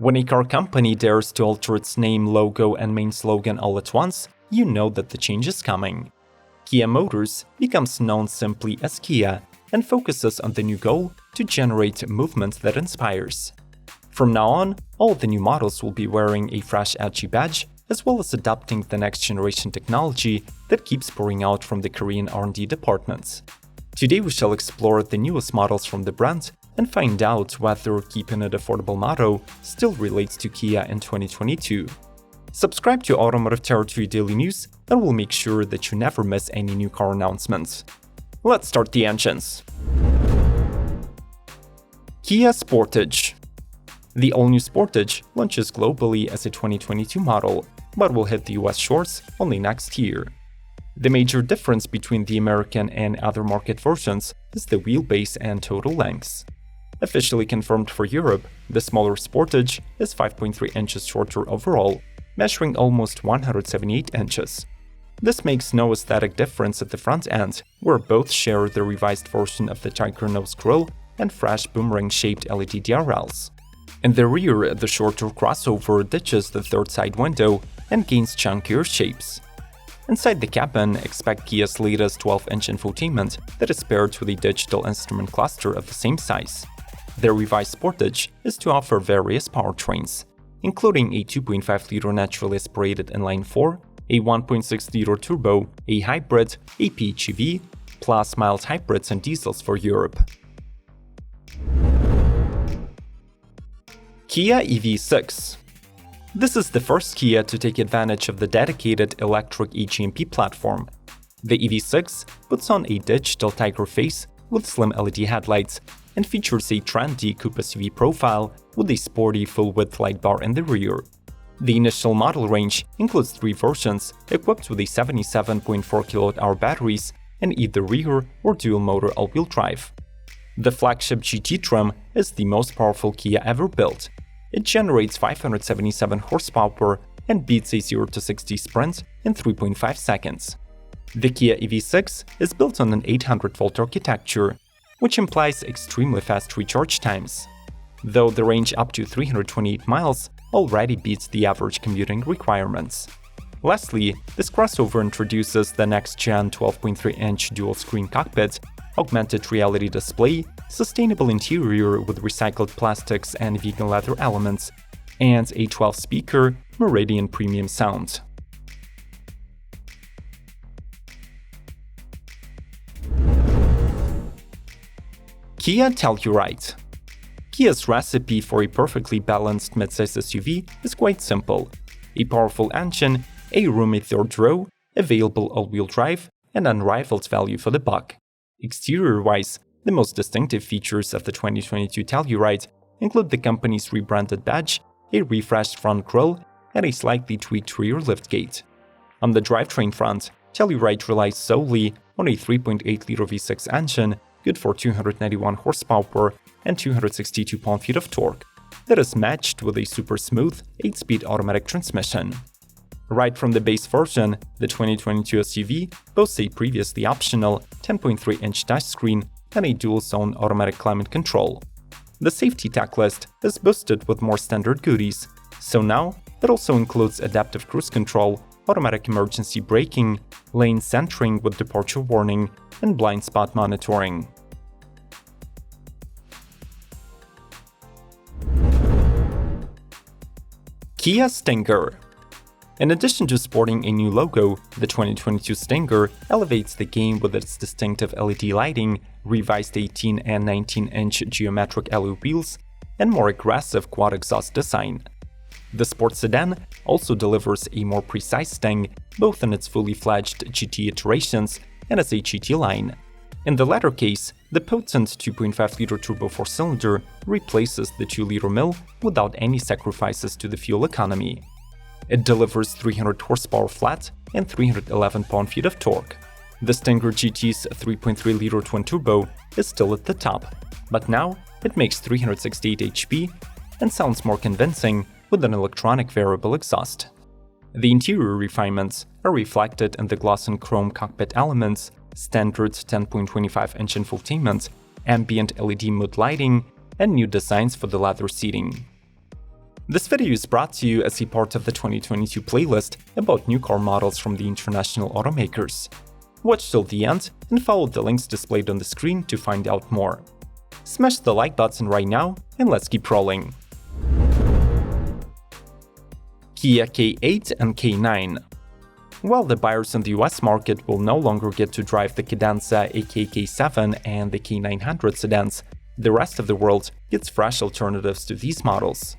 When a car company dares to alter its name, logo, and main slogan all at once, you know that the change is coming. Kia Motors becomes known simply as Kia and focuses on the new goal to generate movement that inspires. From now on, all the new models will be wearing a fresh edgy badge, as well as adopting the next generation technology that keeps pouring out from the Korean R&D departments. Today we shall explore the newest models from the brand and find out whether keeping it affordable motto still relates to Kia in 2022. Subscribe to Automotive Territory Daily News and we'll make sure that you never miss any new car announcements. Let's start the engines. Kia Sportage. The all-new Sportage launches globally as a 2022 model, but will hit the US shores only next year. The major difference between the American and other market versions is the wheelbase and total lengths. Officially confirmed for Europe, the smaller Sportage is 5.3 inches shorter overall, measuring almost 178 inches. This makes no aesthetic difference at the front end, where both share the revised version of the tiger nose grille and fresh boomerang-shaped LED DRLs. In the rear, the shorter crossover ditches the third side window and gains chunkier shapes. Inside the cabin, expect Kia's latest 12-inch infotainment that is paired with a digital instrument cluster of the same size. Their revised Sportage is to offer various powertrains, including a 2.5-liter naturally aspirated inline-4, a 1.6-liter turbo, a hybrid, a PHEV, plus mild hybrids and diesels for Europe. Kia EV6. This is the first Kia to take advantage of the dedicated electric eGMP platform. The EV6 puts on a digital tiger face with slim LED headlights and features a trendy coupe SUV profile with a sporty full-width light bar in the rear. The initial model range includes 3 versions equipped with a 77.4 kWh batteries and either rear or dual-motor all-wheel drive. The flagship GT trim is the most powerful Kia ever built. It generates 577 horsepower and beats a 0-60 sprint in 3.5 seconds. The Kia EV6 is built on an 800-volt architecture, which implies extremely fast recharge times, though the range up to 328 miles already beats the average commuting requirements. Lastly, this crossover introduces the next-gen 12.3-inch dual-screen cockpit, augmented reality display, sustainable interior with recycled plastics and vegan leather elements, and a 12-speaker Meridian premium sound. Kia TELLURIDE. Kia's recipe for a perfectly balanced midsize SUV is quite simple: a powerful engine, a roomy third row, available all-wheel drive, and unrivaled value for the buck. Exterior-wise, the most distinctive features of the 2022 TELLURIDE include the company's rebranded badge, a refreshed front grille, and a slightly tweaked rear liftgate. On the drivetrain front, TELLURIDE relies solely on a 3.8-liter V6 engine, good for 291 horsepower and 262 pound-feet of torque, that is matched with a super smooth 8-speed automatic transmission. Right from the base version, the 2022 SUV boasts a previously optional 10.3-inch touchscreen and a dual-zone automatic climate control. The safety tech list is boosted with more standard goodies, so now it also includes adaptive cruise control, automatic emergency braking, lane centering with departure warning, and blind spot monitoring. Kia Stinger. In addition to sporting a new logo, the 2022 Stinger elevates the game with its distinctive LED lighting, revised 18 and 19-inch geometric alloy wheels, and more aggressive quad exhaust design. The sports sedan also delivers a more precise sting, both in its fully-fledged GT iterations and as a GT line. In the latter case, the potent 2.5-liter turbo 4-cylinder replaces the 2-liter mill without any sacrifices to the fuel economy. It delivers 300 horsepower flat and 311 pound-feet of torque. The Stinger GT's 3.3-liter twin-turbo is still at the top, but now it makes 368 HP and sounds more convincing with an electronic variable exhaust. The interior refinements are reflected in the gloss and chrome cockpit elements, standard 10.25-inch infotainment, ambient LED mood lighting, and new designs for the leather seating. This video is brought to you as a part of the 2022 playlist about new car models from the international automakers. Watch till the end and follow the links displayed on the screen to find out more. Smash the like button right now and let's keep rolling. Kia K8 and K9. While the buyers in the US market will no longer get to drive the Cadenza aka K7 and the K900 sedans, the rest of the world gets fresh alternatives to these models.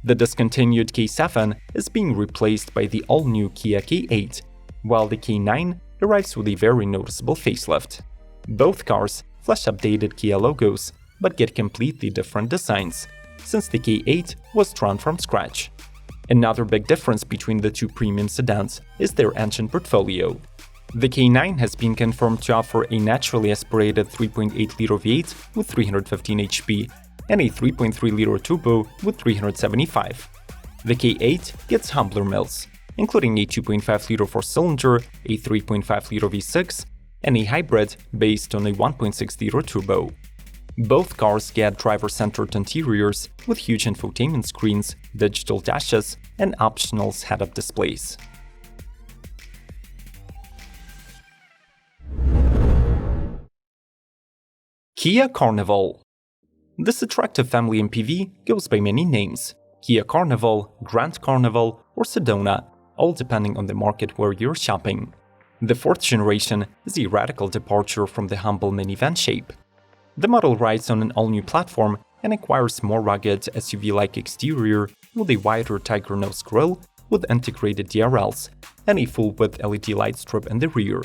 The discontinued K7 is being replaced by the all-new Kia K8, while the K9 arrives with a very noticeable facelift. Both cars flash updated Kia logos, but get completely different designs, since the K8 was drawn from scratch. Another big difference between the two premium sedans is their engine portfolio. The K9 has been confirmed to offer a naturally aspirated 3.8-liter V8 with 315 HP and a 3.3-liter turbo with 375. The K8 gets humbler mills, including a 2.5-liter four-cylinder, a 3.5-liter V6, and a hybrid based on a 1.6-liter turbo. Both cars get driver-centered interiors with huge infotainment screens, digital dashes, and optional head-up displays. Kia Carnival. This attractive family MPV goes by many names: Kia Carnival, Grand Carnival, or Sedona, all depending on the market where you're shopping. The fourth generation is a radical departure from the humble minivan shape. The model rides on an all-new platform and acquires more rugged SUV-like exterior with a wider tiger nose grille with integrated DRLs and a full-width LED light strip in the rear.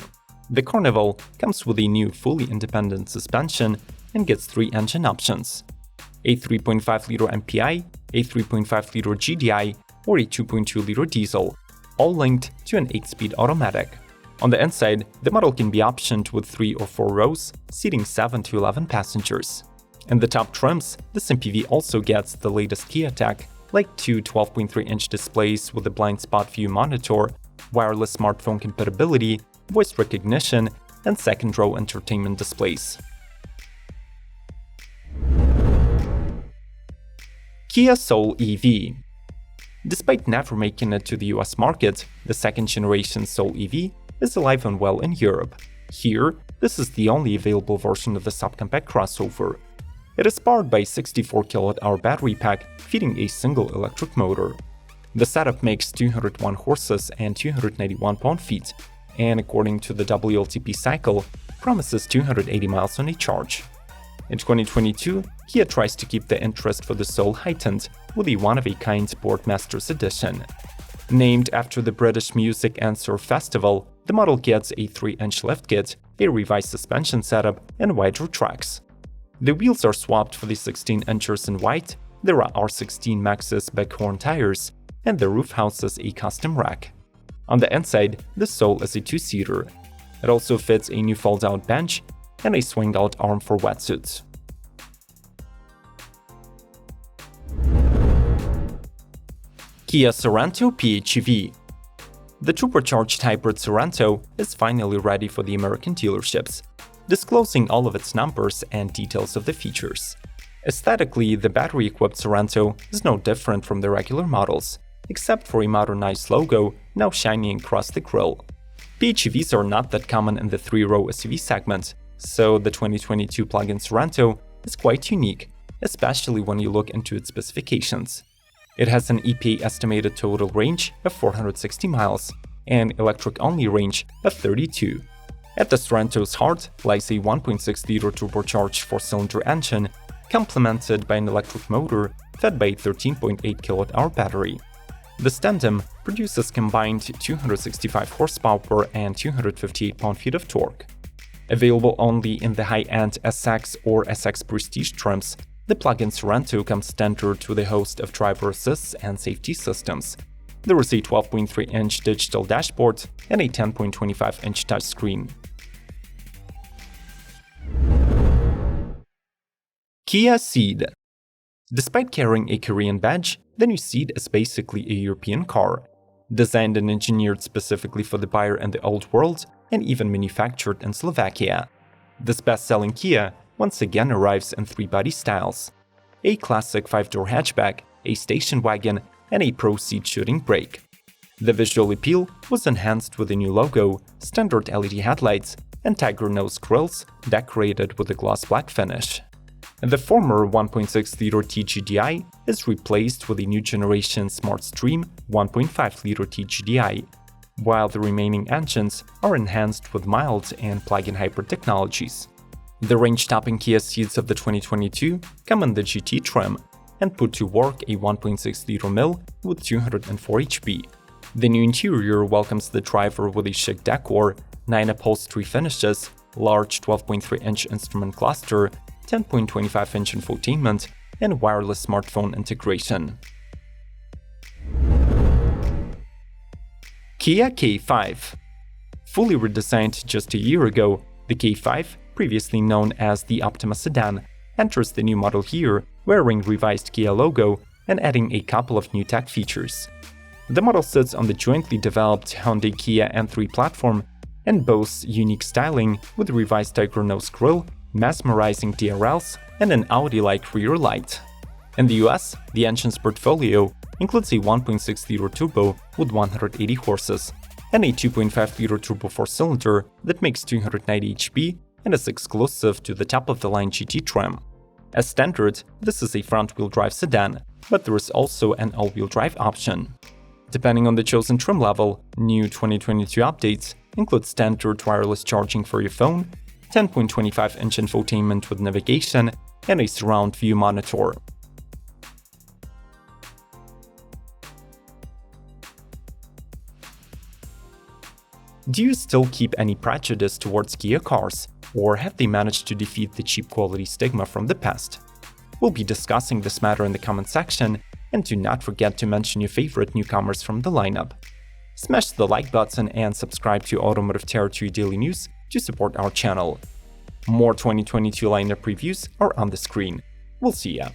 The Carnival comes with a new fully independent suspension and gets three engine options: a 3.5-liter MPI, a 3.5-liter GDI, or a 2.2-liter diesel, all linked to an 8-speed automatic. On the inside, the model can be optioned with 3 or 4 rows, seating 7 to 11 passengers. In the top trims, this MPV also gets the latest Kia tech, like two 12.3-inch displays with a blind spot view monitor, wireless smartphone compatibility, voice recognition, and second-row entertainment displays. Kia Soul EV. Despite never making it to the US market, the second-generation Soul EV is alive and well in Europe. Here, this is the only available version of the subcompact crossover. It is powered by a 64 kWh battery pack feeding a single electric motor. The setup makes 201 horses and 291 pound-feet, and according to the WLTP cycle, promises 280 miles on a charge. In 2022, Kia tries to keep the interest for the Soul heightened with a one-of-a-kind Boardmasters edition. Named after the British Music and Surf Festival, the model gets a 3-inch lift kit, a revised suspension setup, and wider tracks. The wheels are swapped for the 16 inches in white, there are R16 Maxxis Bighorn tires, and the roof houses a custom rack. On the inside, the Soul is a 2-seater. It also fits a new fold-out bench and a swing-out arm for wetsuits. Kia Sorento PHEV. The turbocharged hybrid Sorento is finally ready for the American dealerships, disclosing all of its numbers and details of the features. Aesthetically, the battery-equipped Sorento is no different from the regular models, except for a modernized logo now shining across the grille. PHEVs are not that common in the 3-row SUV segment, so the 2022 plug-in Sorento is quite unique, especially when you look into its specifications. It has an EPA estimated total range of 460 miles and electric-only range of 32. At the Sorento's heart lies a 1.6-liter turbocharged 4-cylinder engine, complemented by an electric motor fed by a 13.8 kWh battery. This tandem produces combined 265 horsepower and 258 pound-feet of torque. Available only in the high-end SX or SX Prestige trims, the plug-in Sorento comes standard with a host of driver assists and safety systems. There is a 12.3-inch digital dashboard and a 10.25-inch touchscreen. Kia CEED. Despite carrying a Korean badge, the new CEED is basically a European car. Designed and engineered specifically for the buyer in the old world and even manufactured in Slovakia. This best-selling Kia once again arrives in 3 body styles: a classic 5-door hatchback, a station wagon, and a Pro seat shooting brake. The visual appeal was enhanced with a new logo, standard LED headlights, and tiger nose grills decorated with a gloss black finish. The former 1.6-liter TGDI is replaced with a new generation SmartStream 1.5-liter TGDI, while the remaining engines are enhanced with mild and plug-in hybrid technologies. The range-topping Kia Ceeds of the 2022 come in the GT trim and put to work a 1.6-liter mill with 204 HP. The new interior welcomes the driver with a chic decor, 9 upholstery finishes, large 12.3-inch instrument cluster, 10.25-inch infotainment, and wireless smartphone integration. Kia K5. Fully redesigned just a year ago, the K5, previously known as the Optima sedan, enters the new model year wearing revised Kia logo and adding a couple of new tech features. The model sits on the jointly developed Hyundai Kia N3 platform and boasts unique styling with revised tiger nose grille, mesmerizing DRLs, and an Audi-like rear light. In the US, the engine's portfolio includes a 1.6-liter turbo with 180 horses and a 2.5-liter turbo 4-cylinder that makes 290 HP and is exclusive to the top-of-the-line GT trim. As standard, this is a front-wheel drive sedan, but there is also an all-wheel drive option. Depending on the chosen trim level, new 2022 updates include standard wireless charging for your phone, 10.25-inch infotainment with navigation, and a surround view monitor. Do you still keep any prejudice towards Kia cars, or have they managed to defeat the cheap quality stigma from the past? We'll be discussing this matter in the comment section, and do not forget to mention your favorite newcomers from the lineup. Smash the like button and subscribe to Automotive Territory Daily News to support our channel. More 2022 lineup previews are on the screen. We'll see ya!